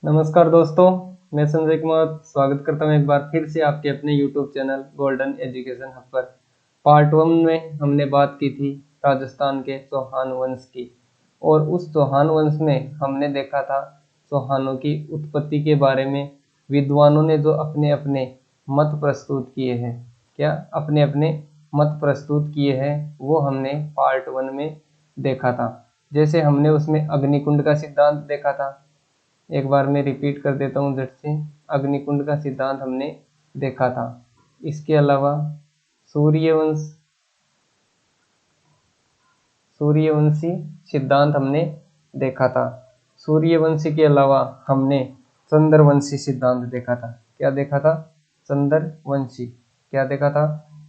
नमस्कार दोस्तों, मैं संजय कुमार स्वागत करता हूँ एक बार फिर से आपके अपने YouTube channel golden education hub पर। पार्ट 1 में हमने बात की थी राजस्थान के चौहान वंश की, और उस चौहान वंश में हमने देखा था चौहानों की उत्पत्ति के बारे में। विद्वानों ने जो अपने अपने मत प्रस्तुत किए हैं, अपने अपने मत प्रस्तुत किए हैं, वो हमने पार्ट 1 में देखा था। जैसे हमने उसमें अग्निकुंड का सिद्धांत देखा था। एक बार मैं रिपीट कर देता हूँ झट से। अग्निकुंड का सिद्धांत हमने देखा था। इसके अलावा सूर्यवंश सूर्यवंशी सिद्धांत हमने देखा था। सूर्यवंशी के अलावा हमने चंद्रवंशी सिद्धांत देखा था। क्या देखा था? चंद्रवंशी। क्या देखा था?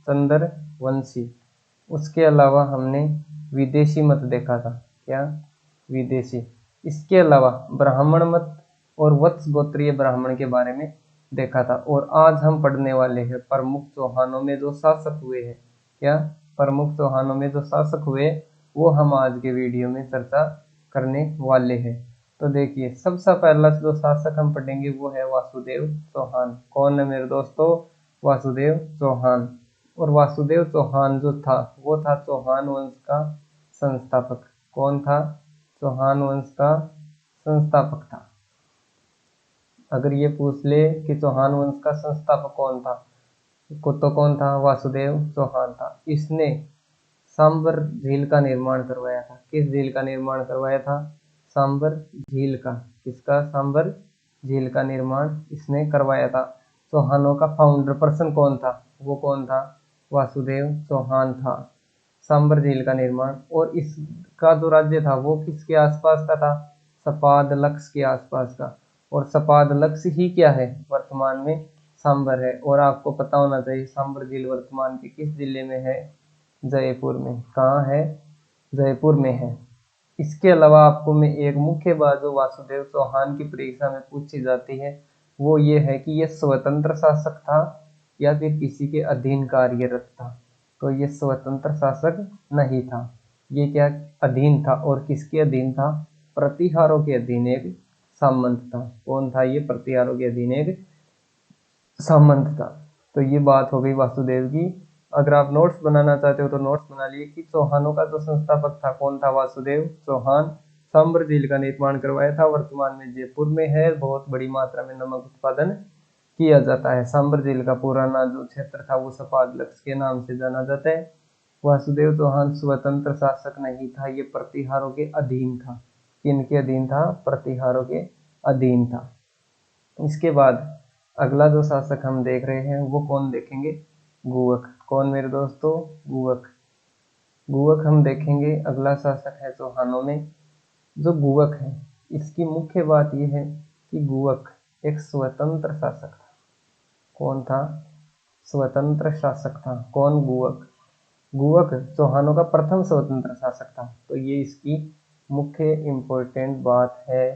चंद्रवंशी। उसके अलावा हमने विदेशी मत देखा था। क्या? विदेशी। इसके अलावा ब्राह्मण मत और वत्स गोत्रीय ब्राह्मण के बारे में देखा था। और आज हम पढ़ने वाले हैं प्रमुख चौहानों में जो शासक हुए हैं। क्या? प्रमुख चौहानों में जो शासक हुए, वो हम आज के वीडियो में चर्चा करने वाले हैं। तो देखिए, सबसे पहला जो शासक हम पढ़ेंगे वो है वासुदेव चौहान। कौन है मेरे दोस्तों? वासुदेव चौहान। और वासुदेव चौहान जो था वो था चौहान वंश का संस्थापक। कौन था? चौहान वंश का संस्थापक था। अगर ये पूछ ले कि चौहान वंश का संस्थापक कौन था, तो कौन था? वासुदेव चौहान था। इसने सांबर झील का निर्माण करवाया था। किस झील का निर्माण करवाया था? सांबर झील का। किसका? सांबर झील का निर्माण इसने करवाया था। चौहानों का फाउंडर पर्सन कौन था? वो कौन था? वासुदेव चौहान था। सांबर झील का निर्माण, और इसका जो राज्य था वो किसके आसपास का था? सपाद लक्स के आसपास का। और सपाद लक्स ही क्या है? वर्तमान में सांबर है। और आपको पता होना चाहिए सांबर झील वर्तमान के किस जिले में है? जयपुर में। कहाँ है? जयपुर में है। इसके अलावा आपको मैं एक मुख्य बात जो वासुदेव चौहान की परीक्षा में पूछी जाती है वो ये है कि ये स्वतंत्र शासक था या फिर किसी के अधीन कार्यरत था। तो ये स्वतंत्र शासक नहीं था। ये क्या अधीन था? और किसके अधीन था? प्रतिहारों के अधीन एक सामंत था। कौन था ये? प्रतिहारों के अधीन एक सामंत था। तो ये बात हो गई वासुदेव की। अगर आप नोट्स बनाना चाहते हो तो नोट्स बना लिए कि चौहानों का जो संस्थापक था कौन था? वासुदेव चौहान। सांबर झील का निर्माण करवाया था। वर्तमान में जयपुर में है। बहुत बड़ी मात्रा में नमक उत्पादन किया जाता है। सांबर झील का पुराना जो क्षेत्र था वो सपाद लक्स के नाम से जाना जाता है। वासुदेव चौहान स्वतंत्र शासक नहीं था, ये प्रतिहारों के अधीन था। किनके अधीन था? प्रतिहारों के अधीन था। इसके बाद अगला जो शासक हम देख रहे हैं वो कौन देखेंगे? गुवक। कौन मेरे दोस्तों? गुवक। गुवक हम देखेंगे। अगला शासक है चौहानों में जो गुवक है। इसकी मुख्य बात यह है कि गुवक एक स्वतंत्र शासक था। कौन था? स्वतंत्र शासक था। कौन? गुवक। गुवक चौहानों का प्रथम स्वतंत्र शासक था। तो ये इसकी मुख्य इम्पोर्टेंट बात है।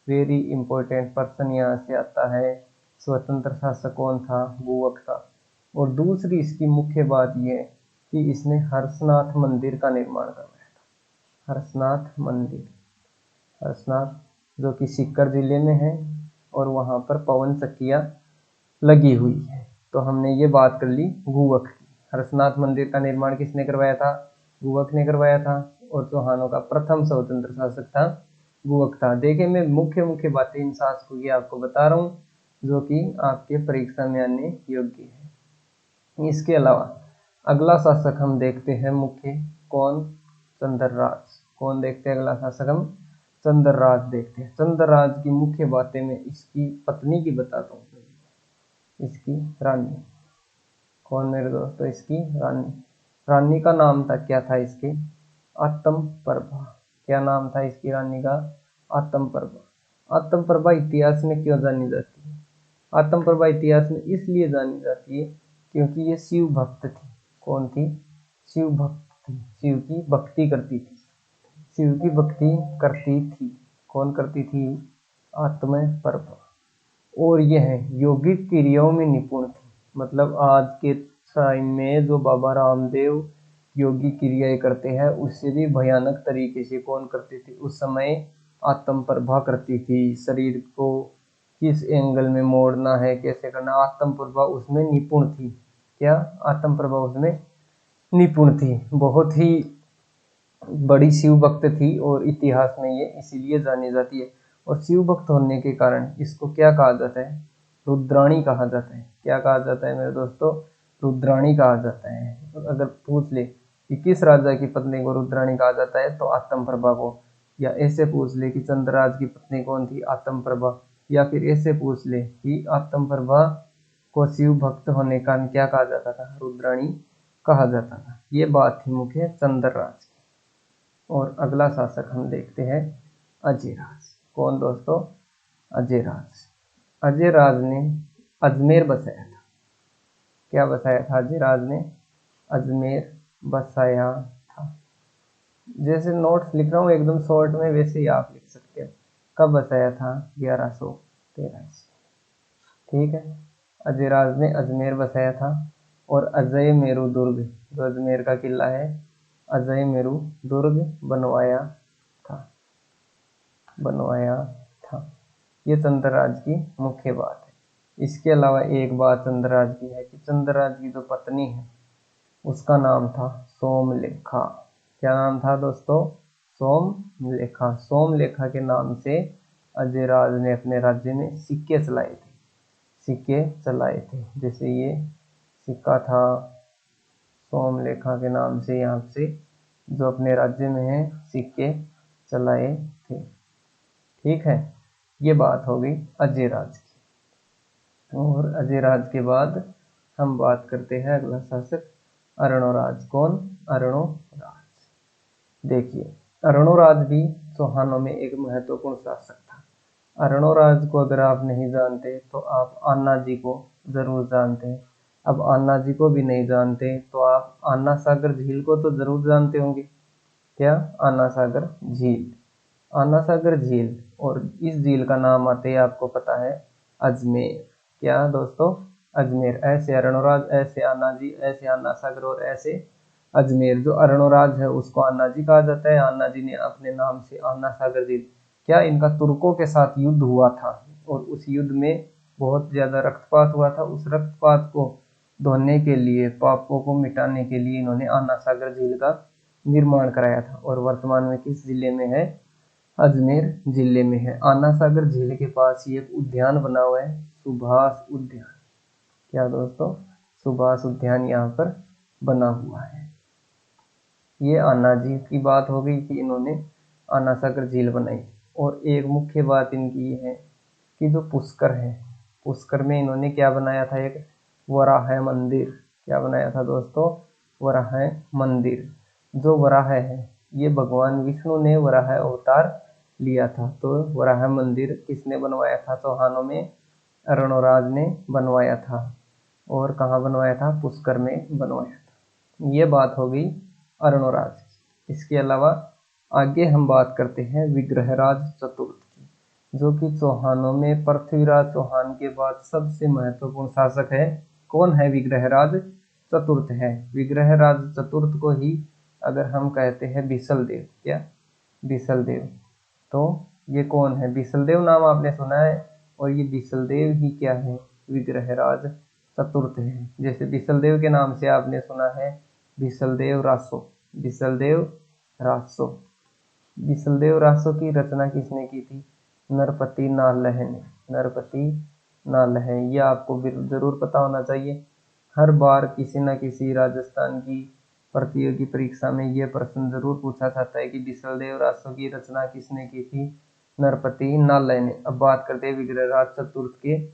वेरी इम्पोर्टेंट पर्सन यहाँ से आता है। स्वतंत्र शासक कौन था? गुवक था। और दूसरी इसकी मुख्य बात यह है कि इसने हर्षनाथ मंदिर का निर्माण करवाया था। हर्षनाथ मंदिर। हर्षनाथ जो कि सीकर जिले में है, और वहाँ पर पवन चक्कियाँ लगी हुई है। तो हमने ये बात कर ली गुवक की। हर्षनाथ मंदिर का निर्माण किसने करवाया था? गुवक ने करवाया था। और चौहानों का प्रथम स्वतंत्र शासक था गुवक था। देखिए, मैं मुख्य मुख्य बातें इन शासकों की आपको बता रहा हूँ जो कि आपके परीक्षा में आने योग्य है। इसके अलावा अगला शासक हम देखते हैं मुख्य। कौन? चंद्रराज। कौन देखते हैं अगला शासक हम? चंद्रराज देखते हैं। चंद्रराज की मुख्य बातें मैं इसकी पत्नी की बताता हूँ। इसकी रानी। कौन मेरे दोस्तों? इसकी रानी। रानी का नाम था, क्या था इसके? आत्म प्रभा। क्या नाम था इसकी रानी का? आत्म प्रभा। आत्म प्रभा इतिहास में क्यों जानी जाती है? आत्म प्रभा इतिहास में इसलिए जानी जाती है क्योंकि ये शिव भक्त थी। कौन थी? शिव भक्त थी। शिव की भक्ति करती थी। शिव की भक्ति करती थी। कौन करती थी? आत्म प्रभा। और यह यौगिक क्रियाओं में निपुण थी। मतलब आज के टाइम में जो बाबा रामदेव योगिक क्रियाएं करते हैं उससे भी भयानक तरीके से कौन करते थे उस समय? आत्म प्रभा करती थी। शरीर को किस एंगल में मोड़ना है, कैसे करना, आत्म प्रभा उसमें निपुण थी। क्या? आत्म प्रभा उसमें निपुण थी। बहुत ही बड़ी शिव भक्त थी और इतिहास में ये इसीलिए जानी जाती है। और शिव भक्त होने के कारण इसको क्या कहा जाता है? रुद्राणी कहा जाता है। क्या कहा जाता है मेरे दोस्तों? रुद्राणी कहा जाता है। अगर पूछ ले कि किस राजा की पत्नी को रुद्राणी कहा जाता है, तो आत्म प्रभा को। या ऐसे पूछ ले कि चंद्रराज की पत्नी कौन थी? आत्म प्रभा। या फिर ऐसे पूछ ले कि आत्म प्रभा को शिव भक्त होने का कारण क्या कहा जाता था? रुद्राणी कहा जाता था। ये बात थी मुख्य चंद्रराज की। और अगला शासक हम देखते हैं अजयराज। कौन दोस्तों? अजयराज। अजयराज ने अजमेर बसाया था। क्या बसाया था? अजयराज ने अजमेर बसाया था। जैसे नोट्स लिख रहा हूँ एकदम शॉर्ट में, वैसे ही आप लिख सकते हो। कब बसाया था? 1113। ठीक है। अजयराज ने अजमेर बसाया था। और अजय मेरू दुर्ग, जो अजमेर का किला है, अजय मेरू दुर्ग बनवाया था। ये चंद्रराज की मुख्य बात है। इसके अलावा एक बात चंद्रराज की है कि चंद्रराज की जो पत्नी है उसका नाम था सोमलेखा। क्या नाम था दोस्तों? सोमलेखा। सोमलेखा के नाम से अजयराज ने अपने राज्य में सिक्के चलाए थे। जैसे ये सिक्का था सोमलेखा के नाम से, यहाँ से जो अपने राज्य में है सिक्के चलाए थे। ठीक है, ये बात हो गई अजयराज की। और अजयराज के बाद हम बात करते हैं अगला शासक अरणोराज। कौन? अरणोराज। देखिए, अरणोराज भी चौहानों में एक महत्वपूर्ण शासक था। अरणोराज को अगर आप नहीं जानते तो आप अन्ना जी को जरूर जानते हैं। अब अन्ना जी को भी नहीं जानते तो आप अन्ना सागर झील को तो जरूर जानते होंगे। क्या? अन्ना सागर झील। अन्ना सागर झील, और इस झील का नाम आते ही आपको पता है अजमेर। क्या दोस्तों? अजमेर। ऐसे अरणोराज, ऐसे अन्ना जी, ऐसे अन्ना सागर और ऐसे अजमेर। जो अरणोराज है उसको अन्ना जी कहा जाता है। अन्ना जी ने अपने नाम से अन्ना सागर झील। क्या? इनका तुर्कों के साथ युद्ध हुआ था और उस युद्ध में बहुत ज्यादा रक्तपात हुआ था। उस रक्तपात को धोने के लिए, पापों को मिटाने के लिए इन्होंने अन्ना सागर झील का निर्माण कराया था। और वर्तमान में किस जिले में है? अजमेर जिले में है। अन्ना सागर झील के पास ही एक उद्यान बना हुआ है, सुभाष उद्यान। क्या दोस्तों? सुभाष उद्यान यहाँ पर बना हुआ है। ये अन्ना जी की बात हो गई कि इन्होंने अन्ना सागर झील बनाई। और एक मुख्य बात इनकी ये है कि जो पुष्कर है, पुष्कर में इन्होंने क्या बनाया था? एक वराह मंदिर। क्या बनाया था दोस्तों? वराह मंदिर। जो वराह है, ये भगवान विष्णु ने वराह अवतार लिया था। तो वराह मंदिर किसने बनवाया था? चौहानों में अरणोराज ने बनवाया था। और कहाँ बनवाया था? पुष्कर में बनवाया था। ये बात हो गई अरणोराज। इसके अलावा आगे हम बात करते हैं विग्रहराज चतुर्थ की, जो कि चौहानों में पृथ्वीराज चौहान के बाद सबसे महत्वपूर्ण शासक है। कौन है? विग्रहराज चतुर्थ है। विग्रहराज चतुर्थ को ही अगर हम कहते हैं बिसलदेव। क्या? बिसलदेव। तो ये कौन है? बिसलदेव नाम आपने सुना है, और ये बिसलदेव ही क्या है? विग्रहराज चतुर्थ है। जैसे बिसलदेव के नाम से आपने सुना है बिसलदेव रासो। बिसलदेव रासो। बिसलदेव रासो की रचना किसने की थी? नरपति नालह ने। नरपति नालह, ये आपको जरूर पता होना चाहिए। हर बार किसी न किसी राजस्थान की प्रतियोगी परीक्षा में यह प्रश्न जरूर पूछा जाता है कि बिसलदेव रासो की रचना किसने की थी? नरपति नालह ने। अब बात करते हैं विग्रहराज चतुर्थ के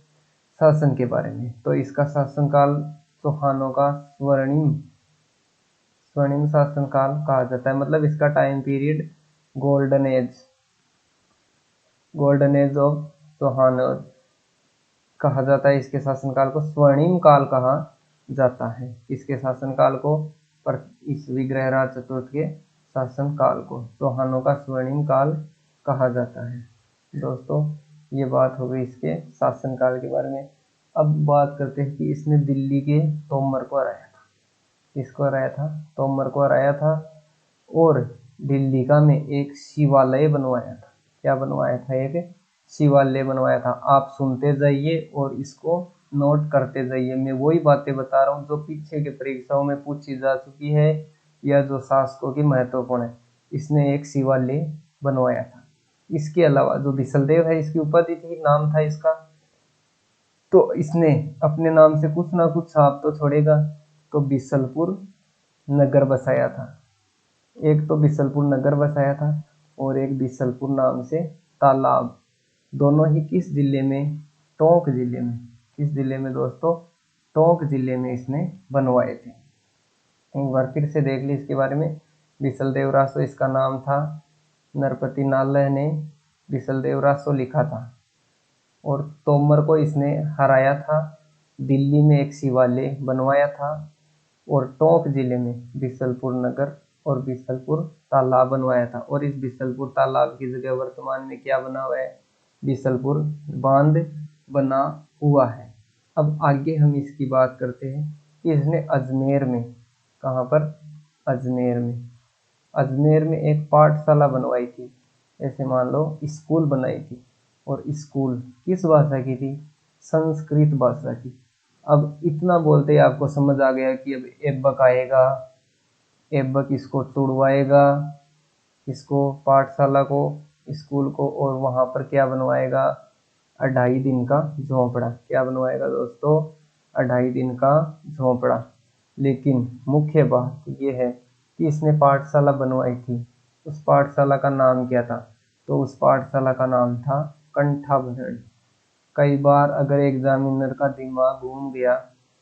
शासन के बारे में। तो इसका शासनकाल चौहानों का स्वर्णिम शासनकाल कहा जाता है। मतलब इसका time period golden age of Chauhan कहा जाता है। इसके शासनकाल को स्वर्णिम काल कहा जाता है। इसके शासनकाल को, पर इस विग्रहराज चतुर्थ के शासनकाल को चौहानों का स्वर्णिम काल कहा जाता है। दोस्तों, ये बात हो गई इसके शासनकाल के बारे में। अब बात करते हैं कि इसने दिल्ली के तोमर को हराया था। किसको हराया था? तोमर को हराया था। और दिल्ली का में एक शिवालय बनवाया था। क्या बनवाया था? एक शिवालय बनवाया था। आप सुनते जाइए और इसको नोट करते जाइए। मैं वही बातें बता रहा हूँ जो पीछे के परीक्षाओं में पूछी जा चुकी है या जो शासकों की महत्वपूर्ण है। इसने एक शिवालय बनवाया था। इसके अलावा जो बिसलदेव है, इसकी उपाधि थी, नाम था इसका, तो इसने अपने नाम से कुछ ना कुछ छाप तो छोड़ेगा। तो बिसलपुर नगर बसाया था। एक तो बिसलपुर नगर बसाया था और एक बिसलपुर नाम से तालाब। दोनों ही किस जिले में? टोंक जिले में। किस जिले में दोस्तों? टोंक जिले में इसने बनवाए थे। एक बार फिर से देख ली इसके बारे में। बिसलदेव रासो इसका नाम था। नरपति नालह ने बिसलदेव रासो लिखा था और तोमर को इसने हराया था। दिल्ली में एक शिवालय बनवाया था और टोंक जिले में बिसलपुर नगर और बिसलपुर तालाब बनवाया था। और इस बिसलपुर तालाब की जगह वर्तमान में क्या बना हुआ है? बिसलपुर बांध बना हुआ है। अब आगे हम इसकी बात करते हैं कि इसने अजमेर में, कहाँ पर? अजमेर में। अजमेर में एक पाठशाला बनवाई थी, ऐसे मान लो स्कूल बनाई थी। और स्कूल किस भाषा की थी? संस्कृत भाषा की। अब इतना बोलते ही आपको समझ आ गया कि अब एबक आएगा, एबक इसको तुड़वाएगा, इसको पाठशाला को, स्कूल को, और वहाँ पर क्या बनवाएगा? 2.5 दिन का झोंपड़ा। क्या बनवाएगा दोस्तों? 2.5 दिन का झोंपड़ा। लेकिन मुख्य बात यह है कि इसने पाठशाला बनवाई थी, उस पाठशाला का नाम क्या था? तो उस पाठशाला का नाम था कंठाभरण। कई बार अगर एग्जामिनर का दिमाग घूम गया,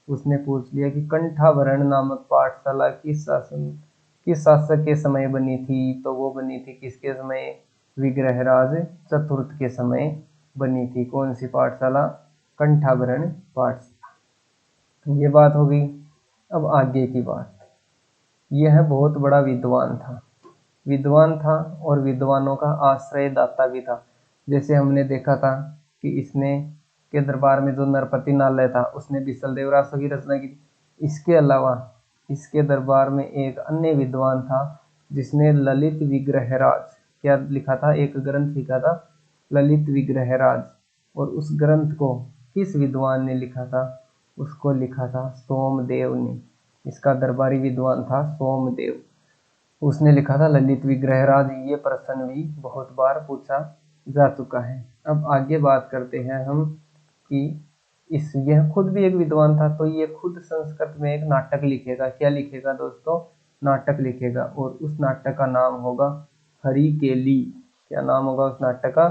उसने पूछ लिया कि कंठाभरण नामक पाठशाला किस शासक के समय बनी थी, तो वो बनी थी किसके समय? विग्रहराज चतुर्थ के समय बनी थी। कौन सी पाठशाला? कंठाभरण पाठशाला। ये बात हो गई। अब आगे की बात। यह बहुत बड़ा विद्वान था, विद्वान था और विद्वानों का आश्रयदाता भी था। जैसे हमने देखा था कि इसने के दरबार में जो नरपति नालय था उसने बिसलदेव रासो की रचना की थी। इसके अलावा इसके दरबार में एक अन्य विद्वान था जिसने ललित विग्रहराज क्या लिखा था? एक ग्रंथ लिखा था, ललित विग्रहराज। और उस ग्रंथ को किस विद्वान ने लिखा था? उसको लिखा था सोमदेव ने। इसका दरबारी विद्वान था सोमदेव, उसने लिखा था ललित विग्रहराज। ये प्रश्न भी बहुत बार पूछा जा चुका है। अब आगे बात करते हैं हम कि यह खुद भी एक विद्वान था, तो ये खुद संस्कृत में एक नाटक लिखेगा। क्या लिखेगा दोस्तों? नाटक लिखेगा। और उस नाटक का नाम होगा हरिकेली। क्या नाम होगा उस नाटक का?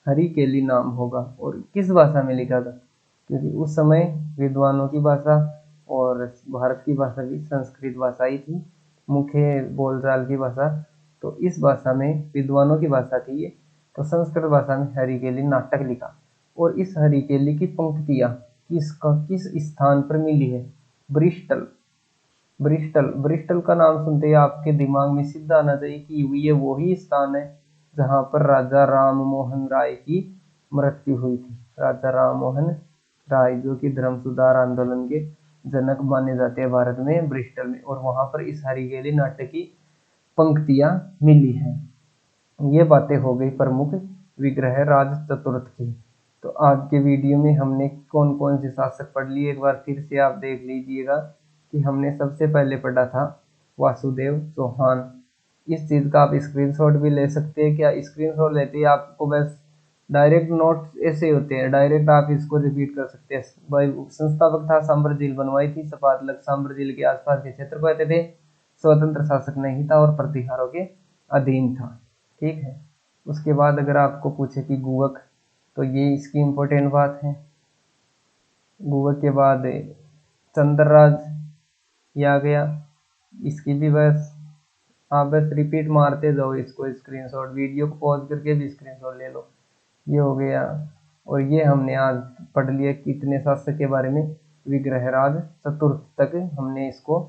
हरिकेली नाम होगा। और किस भाषा में लिखा था? क्योंकि उस समय विद्वानों की भाषा और भारत की भाषा भी संस्कृत भाषा ही थी, मुख्य बोलचाल की भाषा। तो इस भाषा में विद्वानों की भाषा थी ये, तो संस्कृत भाषा में हरिकेली नाटक लिखा। और इस हरिकेली की पंक्तियां किस स्थान पर मिली है? ब्रिस्टल। ब्रिस्टल, ब्रिस्टल का नाम सुनते ही आपके दिमाग में सीधा आना चाहिए कि ये वही स्थान है जहां पर राजा राम मोहन राय की मृत्यु हुई थी। राजा राम मोहन राय जो कि धर्म सुधार आंदोलन के जनक माने जाते हैं भारत में, ब्रिस्टल में। और वहां पर इस हरिकेली नाटक की पंक्तियां मिली हैं। ये बातें हो गई प्रमुख विग्रह राज चतुर्थ की। तो आज के वीडियो में हमने कौन कौन से शासक पढ़ लिए, एक बार फिर से आप देख लीजिएगा कि हमने सबसे पहले पढ़ा था वासुदेव चौहान। इस चीज का आप स्क्रीनशॉट भी ले सकते हैं। क्या स्क्रीनशॉट लेते ही आपको बस डायरेक्ट नोट्स ऐसे होते हैं, डायरेक्ट आप इसको रिपीट कर सकते हैं। भाई संस्थापक था, सांबर झील बनवाई थी, सपाटलक सांबर झील के आसपास के क्षेत्र को कहते थे। स्वतंत्र शासक नहीं था और प्रतिहारों के अधीन था। ठीक है। उसके बाद अगर आपको पूछे कि गुवक, तो ये इसकी इम्पोर्टेंट बात है। गुवक के बाद चंद्रराज ये आ गया, इसकी भी बस आप बस रिपीट मारते जाओ इसको, स्क्रीनशॉट, वीडियो को पॉज करके भी स्क्रीनशॉट ले लो। ये हो गया। और ये हमने आज पढ़ लिया कितने शासक के बारे में? विग्रहराज चतुर्थ तक हमने इसको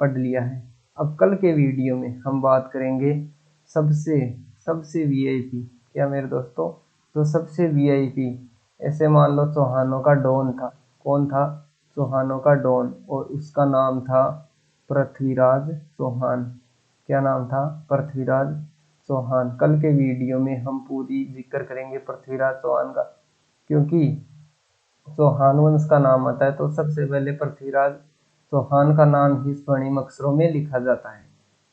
पढ़ लिया है। अब कल के वीडियो में हम बात करेंगे सबसे वीआईपी। क्या मेरे दोस्तों? तो सबसे वीआईपी, ऐसे मान लो चौहानों का डॉन था। कौन था? चौहानों का डॉन, और उसका नाम था पृथ्वीराज चौहान। क्या नाम था? पृथ्वीराज चौहान। कल के वीडियो में हम पूरी जिक्र करेंगे पृथ्वीराज चौहान का, क्योंकि चौहान वंश का नाम आता है तो सबसे पहले पृथ्वीराज चौहान का नाम ही स्वर्णिम अक्षरों में लिखा जाता है।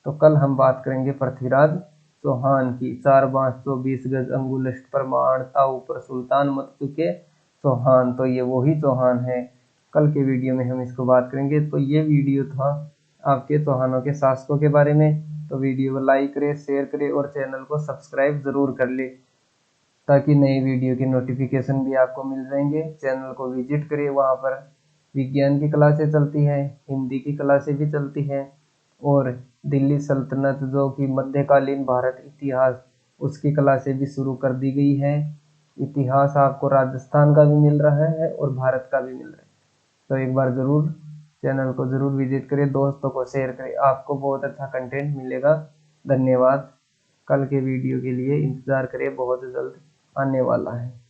तो कल हम बात करेंगे पृथ्वीराज चौहान की। 4 बांस 24 गज अंगुल अष्ट प्रमाण ताऊ पर सुल्तान मत चुके चौहान। तो ये वही चौहान है। कल के वीडियो में हम इसको बात करेंगे। तो ये वीडियो था आपके चौहानों के शासकों के बारे में। तो वीडियो को लाइक करें, शेयर करें और चैनल को सब्सक्राइब जरूर कर ले, ताकि नई वीडियो की नोटिफिकेशन भी आपको मिल जाएंगे। चैनल को विजिट करिए, वहाँ पर विज्ञान की क्लासें चलती हैं, हिंदी की क्लासें भी चलती हैं, और दिल्ली सल्तनत जो कि मध्यकालीन भारत इतिहास, उसकी क्लासें भी शुरू कर दी गई हैं। इतिहास आपको राजस्थान का भी मिल रहा है और भारत का भी मिल रहा है। तो एक बार ज़रूर चैनल को ज़रूर विजिट करें, दोस्तों को शेयर करें, आपको बहुत अच्छा कंटेंट मिलेगा। धन्यवाद। कल के वीडियो के लिए इंतज़ार करें, बहुत जल्द आने वाला है।